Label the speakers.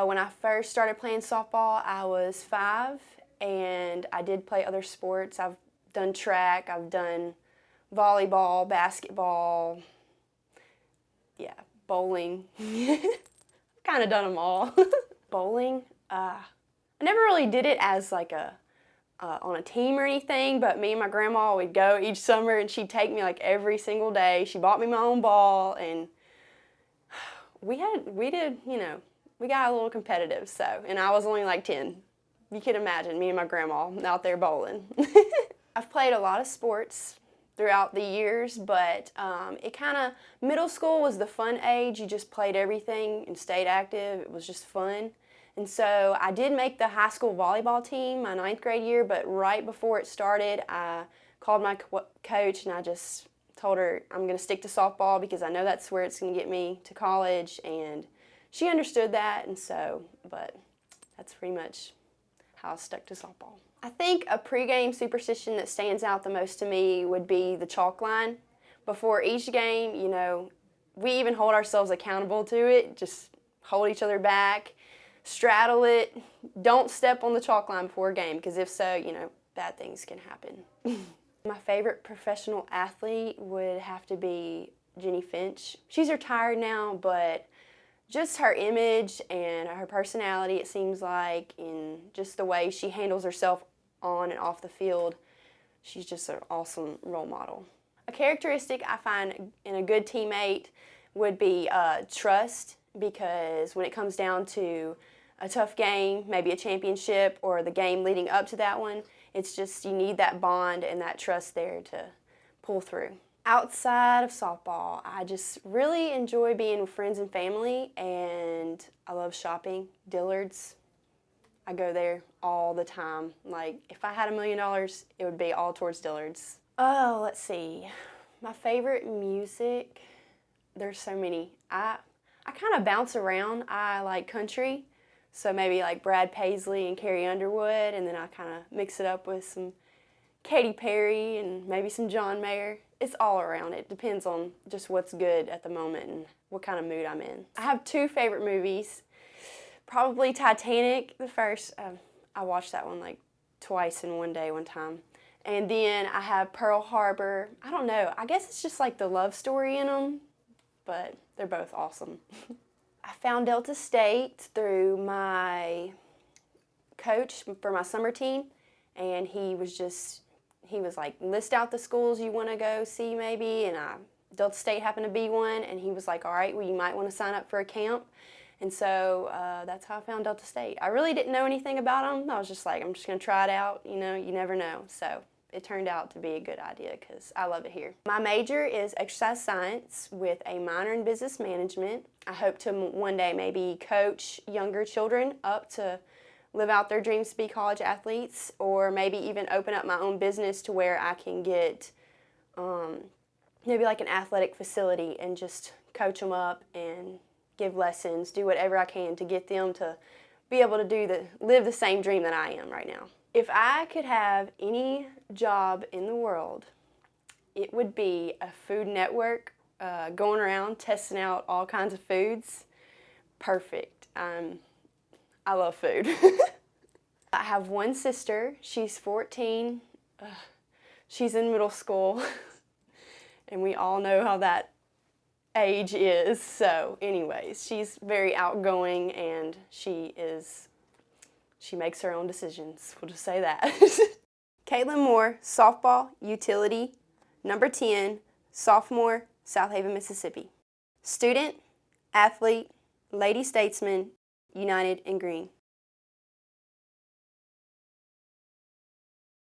Speaker 1: When I first started playing softball, I was 5, and I did play other sports. I've done track, I've done volleyball, basketball, yeah, bowling. Kind of done them all. Bowling, I never really did it as like on a team or anything, but me and my grandma would go each summer, and she'd take me like every single day. She bought me my own ball, and we did, you know, we got a little competitive, so, and I was only like 10. You can imagine me and my grandma out there bowling. I've played a lot of sports throughout the years, but it kind of, middle school was the fun age. You just played everything and stayed active. It was just fun. And so I did make the high school volleyball team my 9th grade year, but right before it started, I called my coach and I just told her I'm going to stick to softball because I know that's where it's going to get me to college, and she understood that, and so, but that's pretty much how I stuck to softball. I think a pregame superstition that stands out the most to me would be the chalk line. Before each game, you know, we even hold ourselves accountable to it, just hold each other back, straddle it, don't step on the chalk line before a game, because if so, you know, bad things can happen. My favorite professional athlete would have to be Jenny Finch. She's retired now, but just her image and her personality, it seems like, and just the way she handles herself on and off the field, she's just an awesome role model. A characteristic I find in a good teammate would be trust, because when it comes down to a tough game, maybe a championship or the game leading up to that one, it's just you need that bond and that trust there to pull through. Outside of softball, I just really enjoy being with friends and family, and I love shopping. Dillard's, I go there all the time. Like, if I had $1 million, it would be all towards Dillard's. Oh, let's see. My favorite music, there's so many. I kind of bounce around. I like country, so maybe like Brad Paisley and Carrie Underwood, and then I kind of mix it up with some Katy Perry and maybe some John Mayer. It's all around. It depends on just what's good at the moment and what kind of mood I'm in. I have 2 favorite movies. Probably Titanic, the first. I watched that one like twice in one day one time. And then I have Pearl Harbor. I don't know. I guess it's just like the love story in them, but they're both awesome. I found Delta State through my coach for my summer team, and he was like, list out the schools you want to go see maybe, and Delta State happened to be one, and he was like, all right, well, you might want to sign up for a camp. And so that's how I found Delta State. I really didn't know anything about them. I was just like, I'm just going to try it out, you know, you never know. So it turned out to be a good idea because I love it here. My major is exercise science with a minor in business management. I hope to one day maybe coach younger children up to live out their dreams to be college athletes, or maybe even open up my own business to where I can get maybe like an athletic facility and just coach them up and give lessons, do whatever I can to get them to be able to live the same dream that I am right now. If I could have any job in the world, it would be a food network, going around testing out all kinds of foods. Perfect. I love food. I have one sister. She's 14. She's in middle school. And we all know how that age is. So anyways, she's very outgoing, and she makes her own decisions. We'll just say that. Kaitlin Moore, softball, utility, number 10, sophomore, South Haven, Mississippi. Student, athlete, Lady Statesman, United in Green.